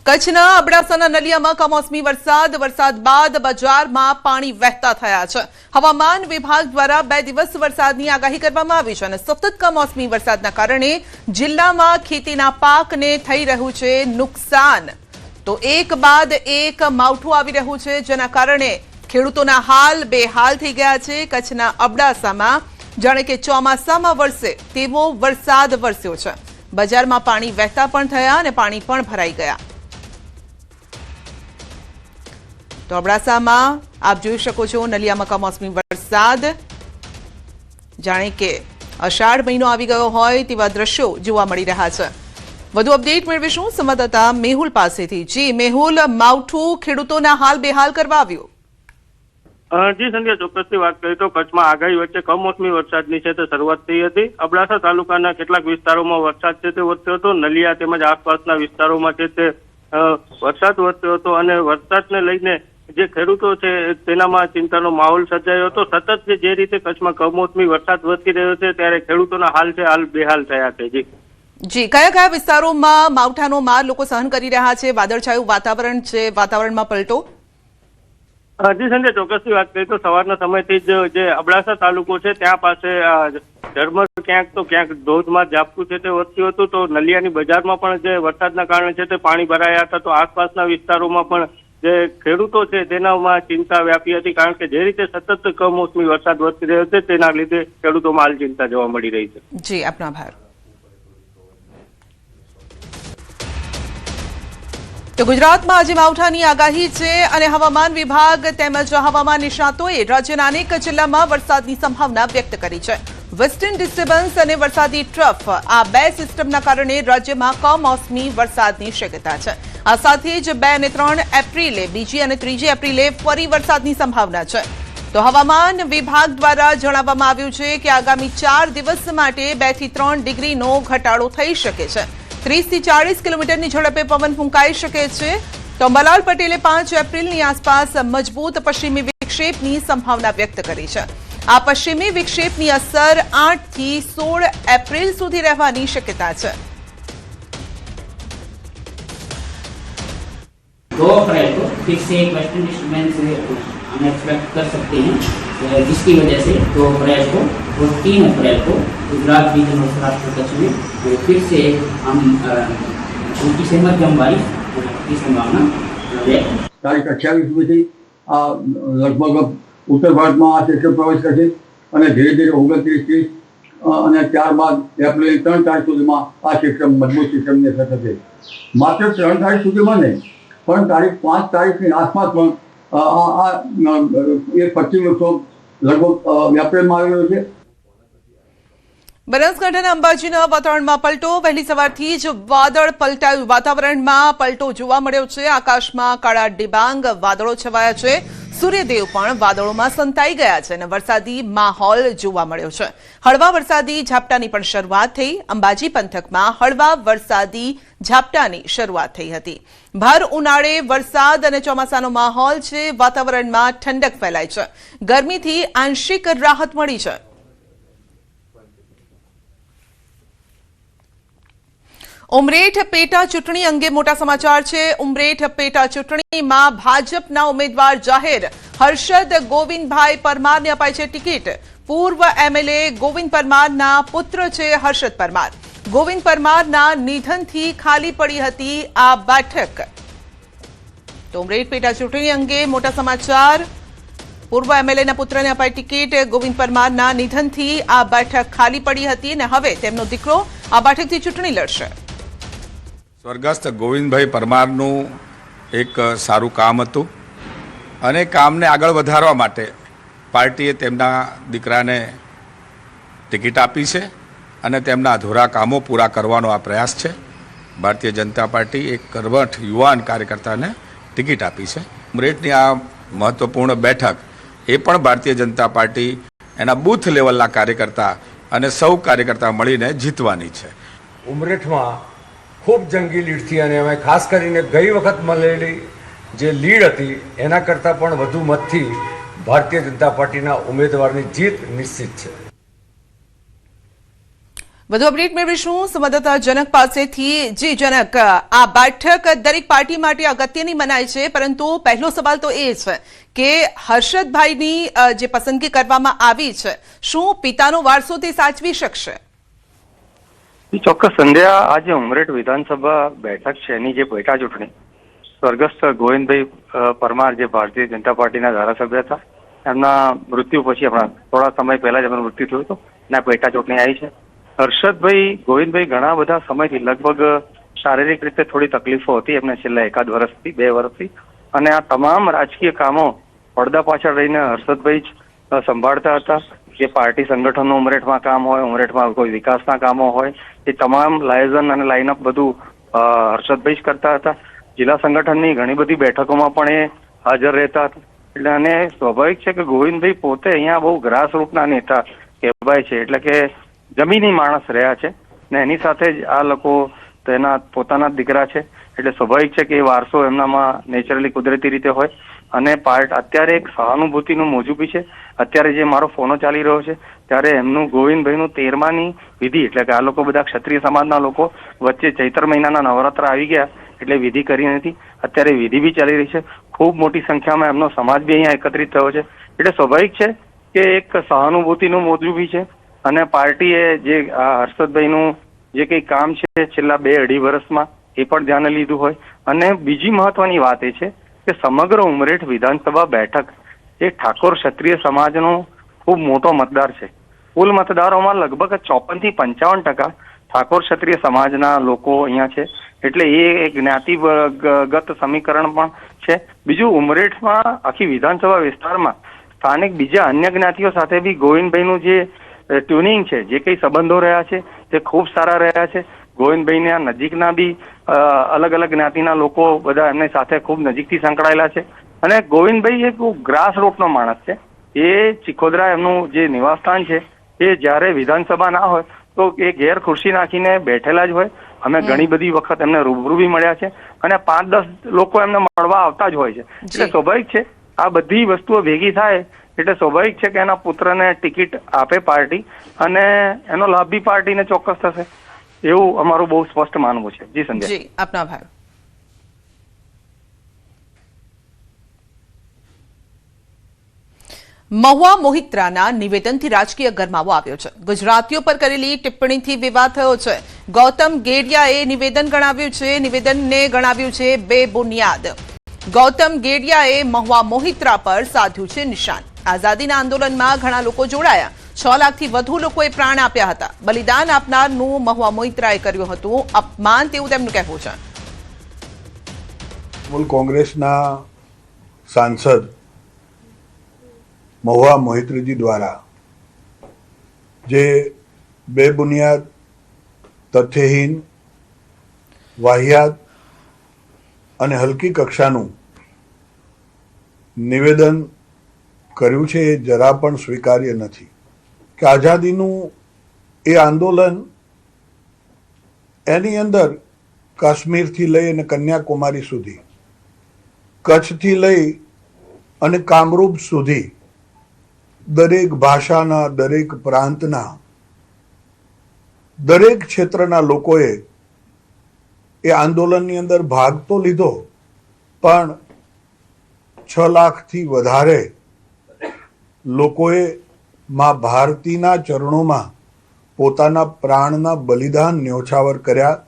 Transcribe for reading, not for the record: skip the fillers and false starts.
કચ્છના અબડાસાના નલિયામાં કમોસમી વરસાદ બાદ બજારમાં પાણી વહેતા થયા છે। હવામાન વિભાગ દ્વારા 2 દિવસ વરસાદની આગાહી કરવામાં આવી છે અને સતત કમોસમી વરસાદના કારણે જિલ્લામાં ખેતીના પાકને થઈ રહ્યું છે નુકસાન। તો એક બાદ એક માવઠું આવી રહ્યું છે, જેના કારણે ખેડૂતોના હાલ બેહાલ થઈ ગયા છે। કચ્છના અબડાસામાં જાણે કે ચોમાસામાં વરસે તેવો વરસાદ વરસ્યો છે। બજારમાં પાણી વહેતા પણ થયા અને પાણી પણ ભરાઈ ગયા। તો અબડાસામાં આપ જોઈ શકો છો નલિયામાં કમોસમી વરસાદ, જાણે કે અષાઢ મહિનો આવી ગયો હોય તેવા દ્રશ્યો જોવા મળી રહ્યા છે। વધુ અપડેટ મેળવીશું સંવાદદાતા મેહુલ પાસેથી। જી મેહુલ, માવઠું ખેડૂતોના હાલ બેહાલ કરવા આવ્યું? જી સંધ્યા, ચોક્કસથી વાત કરીએ તો કચ્છમાં આગાહી વચ્ચે કમોસમી વરસાદની છે તે શરૂઆત થઈ હતી। અબડાસા તાલુકાના કેટલાક વિસ્તારોમાં વરસાદ છે તે વરસ્યો હતો। નલિયા તેમજ આસપાસના વિસ્તારોમાં છે તે વરસાદ વરસ્યો હતો અને વરસાદને લઈને જે ખેડૂતો છે તેનામાં ચિંતાનો માહોલ સર્જાયો હતો। સતત જે રીતે કચ્છમાં કમોસમી વરસાદ વરસી રહ્યો છે ત્યારે ખેડૂતોના હાલ બેહાલ થયા છે। જી, કયા વિસ્તારોમાં માવઠાનો માર લોકો સહન કરી રહ્યા છે? વાદળછાયું વાતાવરણ છે, વાતાવરણમાં પલટો? જી સંજય, ચોક્કસથી વાત કરીએ તો સવારના સમયથી જ જે અબડાસા તાલુકો છે ત્યાં પાસે ઝરમર ક્યાંક તો ક્યાંક ધોધમાર ઝાપટું છે તે વરસ્યું હતું। તો નલિયાની બજારમાં પણ જે વરસાદના કારણે છે તે પાણી ભરાયા હતા। તો આસપાસના વિસ્તારોમાં પણ જે ખેડૂતો છે તેનામાં ચિંતા વ્યાપી હતી, કારણ કે જે રીતે સતત કમોસમી વરસાદ વરસી રહ્યો છે તેના લીધે ખેડૂતોમાં હાલ ચિંતા જોવા મળી રહી છે। જી, આપનો આભાર। તો ગુજરાતમાં આજે માવઠાની આગાહી છે અને હવામાન વિભાગ તેમજ હવામાન નિષ્ણાતોએ રાજ્યના અનેક જિલ્લામાં વરસાદની સંભાવના વ્યક્ત કરી છે। વેસ્ટર્ન ડિસ્ટર્બન્સ અને વરસાદી ટ્રફ, આ 2 સિસ્ટમના કારણે રાજ્યમાં કમોસમી વરસાદની શક્યતા છે। આ સાથે જ 2 અને 3 એપ્રિલે, બીજી અને ત્રીજી એપ્રિલે ફરી વરસાદની સંભાવના છે। તો હવામાન વિભાગ દ્વારા જણાવવામાં આવ્યું છે કે આગામી 4 દિવસ માટે 2 થી 3 ડિગ્રીનો ઘટાડો થઈ શકે છે। 30 થી 40 કિલોમીટરની ઝડપે પવન ફૂંકાઈ શકે છે। તો અંબાલાલ પટેલે 5 એપ્રિલની આસપાસ મજબૂત પશ્ચિમી વિક્ષેપની સંભાવના વ્યક્ત કરી છે। આ પશ્ચિમી વિક્ષેપની અસર 8 થી 16 એપ્રિલ સુધી રહેવાની શક્યતા છે। 2 अप्रैल को फिर से एक वेस्टर्न डिस्टर्बेंस हम एक्सपेक्ट कर सकते हैं, जिसकी वजह से 2 अप्रैल को और 3 अप्रैल को गुजरात रीजन और सौराष्ट्र कच्छ में फिर से हम हल्की से मध्यम बारिश की संभावना व्यक्त। तारीख 28 સુધી આ લગભગ ઉત્તર ભારતમાં આ સિસ્ટમ પ્રવેશ કરશે અને ધીરે ધીરે 29, 30 અને ત્યારબાદ એપ્રિલ 3 તારીખ સુધીમાં આ સિસ્ટમ મજબૂત સિસ્ટમની અસર થશે। માત્ર 3 તારીખ સુધીમાં નહીં, પણ તારીખ 5 તારીખની આસપાસ પણ એક પશ્ચિમ વિક્ષોભ લગભગ એપ્રિલમાં આવી રહ્યો છે। બનાસકાંઠાના અંબાજીના વાતાવરણમાં પલટો, વહેલી સવારથી જ વાદળ પલટાયું, વાતાવરણમાં પલટો જોવા મળ્યો છે। આકાશમાં કાળા ડિબાંગ વાદળો છવાયા છે, સૂર્યદેવ પણ વાદળોમાં સંતાઈ ગયા છે અને વરસાદી માહોલ જોવા મળ્યો છે। હળવા વરસાદી ઝાપટાની પણ શરૂઆત થઈ। અંબાજી પંથકમાં હળવા વરસાદી ઝાપટાની શરૂઆત થઈ હતી। ભર ઉનાળે વરસાદ અને ચોમાસાનો માહોલ છે, વાતાવરણમાં ઠંડક ફેલાઈ છે, ગરમીથી આંશિક રાહત મળી છે। ઉમરેઠ પેટા ચૂંટણી અંગે મોટા સમાચાર છે। ઉમરેઠ પેટા ચૂંટણીમાં ભાજપના ઉમેદવાર જાહેર હર્ષદ ગોવિંદભાઈ પરમારને અપાઈ છે ટિકિટ। પૂર્વ એમએલએ ગોવિંદ પરમારના પુત્ર છે હર્ષદ પરમાર। ગોવિંદ પરમારના નિધનથી ખાલી પડી હતી આ બેઠક। તો ઉમરેઠ પેટા ચૂંટણી અંગે મોટા સમાચાર। પૂર્વ એમએલએના પુત્રને અપાઈ ટિકિટ। ગોવિંદ પરમારના નિધનથી આ બેઠક ખાલી પડી હતી અને હવે તેમનો દીકરો આ બેઠકથી ચૂંટણી લડશે। સ્વર્ગસ્થ ગોવિંદભાઈ પરમારનું એક સારું કામ હતું અને કામને આગળ વધારવા માટે પાર્ટીએ તેમના દીકરાને ટિકિટ આપી છે અને તેમના અધૂરા કામો પૂરા કરવાનો આ પ્રયાસ છે। ભારતીય જનતા પાર્ટી એક કર્મઠ યુવાન કાર્યકર્તાને ટિકિટ આપી છે। ઉમરેઠની આ મહત્વપૂર્ણ બેઠક એ પણ ભારતીય જનતા પાર્ટી એના બૂથ લેવલના કાર્યકર્તા અને સૌ કાર્યકર્તા મળીને જીતવાની છે। ઉમરેઠમાં ખૂબ જંગી લીડ થી અને અમે ખાસ કરીને ગઈ વખત મળેલી જે લીડ હતી એના કરતાં પણ વધુ મતથી ભારતીય જનતા પાર્ટીના ઉમેદવારની જીત નિશ્ચિત છે। વધુ અપડેટ મેળવીશું સંવાદદાતા જનક પાસેથી. જી જનક, આ બેઠક દરેક પાર્ટી માટે અગત્યની મનાય છે, પરંતુ પહેલો સવાલ તો એ છે કે હર્ષદભાઈની જે પસંદગી કરવામાં આવી છે, શું પિતાનો વારસો તે સાચવી શકશે? ચોક્કસ સંધ્યા, આજે ઉમરેઠ વિધાનસભા બેઠક છે એની જે પેટા ચૂંટણી સ્વર્ગસ્થ ગોવિંદભાઈ પરમાર, જે ભારતીય જનતા પાર્ટીના ધારાસભ્ય હતા, એમના મૃત્યુ પછી હમણાં થોડા સમય પહેલા જ એમનું મૃત્યુ થયું હતું, એના પેટા ચૂંટણી આવી છે. હર્ષદભાઈ ગોવિંદભાઈ ઘણા બધા સમયથી, લગભગ શારીરિક રીતે થોડી તકલીફો હતી એમને છેલ્લા 1 વર્ષથી 2 વર્ષથી, અને આ તમામ રાજકીય કામો પડદા પાછળ રહીને હર્ષદભાઈ જ સંભાળતા હતા. જે પાર્ટી સંગઠનનું ઉમરેઠમાં કામ હોય, ઉમરેઠમાં કોઈ વિકાસના કામો હોય, એ તમામ લાયઝન અને લાઇનઅપ બધું હર્ષદભાઈ જ કરતા હતા. જિલ્લા સંગઠનની ઘણી બધી બેઠકોમાં પણ એ હાજર રહેતા હતા. એટલે અને સ્વાભાવિક છે કે ગોવિંદભાઈ પોતે અહીંયા બહુ ગ્રાસરૂટના નેતા કહેવાય છે, એટલે કે જમીની માણસ રહ્યા છે ને એની સાથે જ આ લોકો તેના પોતાના દીકરા છે, એટલે સ્વાભાવિક છે કે એ વારસો એમનામાં નેચરલી કુદરતી રીતે હોય. અને અત્યારે એક સહાનુભૂતિનું મોજું બી છે. અત્યારે જે મારો ફોનો ચાલી રહ્યો છે ત્યારે એમનું ગોવિંદભાઈનું 13માની વિધિ, એટલે કે આ લોકો બધા ક્ષત્રિય સમાજના લોકો વચ્ચે ચૈત્ર મહિનાના નવરાત્ર આવી ગયા એટલે વિધિ કરી નથી. અત્યારે વિધિ બી ચાલી રહી છે. ખૂબ મોટી સંખ્યામાં એમનો સમાજ બી અહીંયા એકત્રિત થયો છે, એટલે સ્વાભાવિક છે કે એક સહાનુભૂતિનું મોજું બી છે. અને પાર્ટીએ જે આ હર્ષદભાઈનું જે કંઈ કામ છે છેલ્લા 2-2.5 વર્ષમાં એ પણ ધ્યાને લીધું હોય. અને બીજી મહત્વની વાત એ છે કે સમગ્ર ઉમરેઠ વિધાનસભા બેઠક એ ઠાકોર ક્ષત્રિય સમાજનો ખૂબ મોટો મતદાર છે. કુલ મતદારોમાં લગભગ 54 થી 55% ઠાકોર ક્ષત્રિય સમાજના લોકો અહીંયા છે, એટલે એ એક જ્ઞાતિગત સમીકરણ પણ છે. બીજું, ઉમરેઠમાં આખી વિધાનસભા વિસ્તારમાં સ્થાનિક બીજા અન્ય જ્ઞાતિઓ સાથે બી ગોવિંદભાઈનું જે ટ્યુનિંગ છે, જે કંઈ સંબંધો રહ્યા છે તે ખૂબ સારા રહ્યા છે. ગોવિંદભાઈના નજીકના બી અલગ અલગ જ્ઞાતિના લોકો બધા એમની સાથે ખૂબ નજીકથી સંકળાયેલા છે. અને ગોવિંદભાઈ એક ગ્રાસ રૂટનો માણસ છે. એ ચિખોદરા એમનું જે નિવાસસ્થાન છે, એ જ્યારે વિધાનસભા ના હોય તો એ ઘેર ખુરશી નાખીને બેઠેલા જ હોય. અમે ઘણી બધી વખત એમને રૂબરૂ બી મળ્યા છે અને 5-10 લોકો એમને મળવા આવતા જ હોય છે. એટલે સ્વાભાવિક છે આ બધી વસ્તુઓ ભેગી થાય એટલે સ્વાભાવિક છે કે એના પુત્રને ટિકિટ આપે પાર્ટી, અને એનો લાભ બી પાર્ટીને ચોક્કસ થશે, એવું અમારું બહુ સ્પષ્ટ માનવું છે. જી સંજય. જી, આપનો આભાર. મહુવા મોહિત્રાના નિવેદનથી રાજકીય ગરમાવો આવ્યો છે. ગુજરાતીઓ પર કરેલી ટિપ્પણીથી વિવાદ થયો છે. ગૌતમ ગેડિયાએ નિવેદનને ગણાવ્યું છે બેબુનિયાદ. ગૌતમ ગેડિયાએ મહુવા મોહિત્રા પર સાધ્યું છે નિશાન. આઝાદીના આંદોલનમાં ઘણા લોકો જોડાયા. 6 લાખથી વધુ લોકોએ પ્રાણ આપ્યા હતા. બલિદાન આપનારનું મહુવા મોહિત્રાએ કર્યું હતું અપમાન, તેવું તેમનું કહેવું છે. કોંગ્રેસના સાંસદ મહુવા મોહિત્રજી દ્વારા જે બેબુનિયાદ, તથ્યહીન, વાહિયાત અને હલકી કક્ષાનું નિવેદન કર્યું છે, એ જરા પણ સ્વીકાર્ય નથી. કે આઝાદીનું એ આંદોલન, એની અંદર કાશ્મીરથી લઈ અને કન્યાકુમારી સુધી, કચ્છથી લઈ અને કામરૂપ સુધી દરેક ભાષાના, દરેક પ્રાંતના, દરેક ક્ષેત્રના લોકોએ એ આંદોલનની અંદર ભાગ તો લીધો, પણ 6 લાખથી વધારે લોકોએ માં ભારતીના ચરણોમાં પોતાના પ્રાણના બલિદાન ન્યોછાવર કર્યા.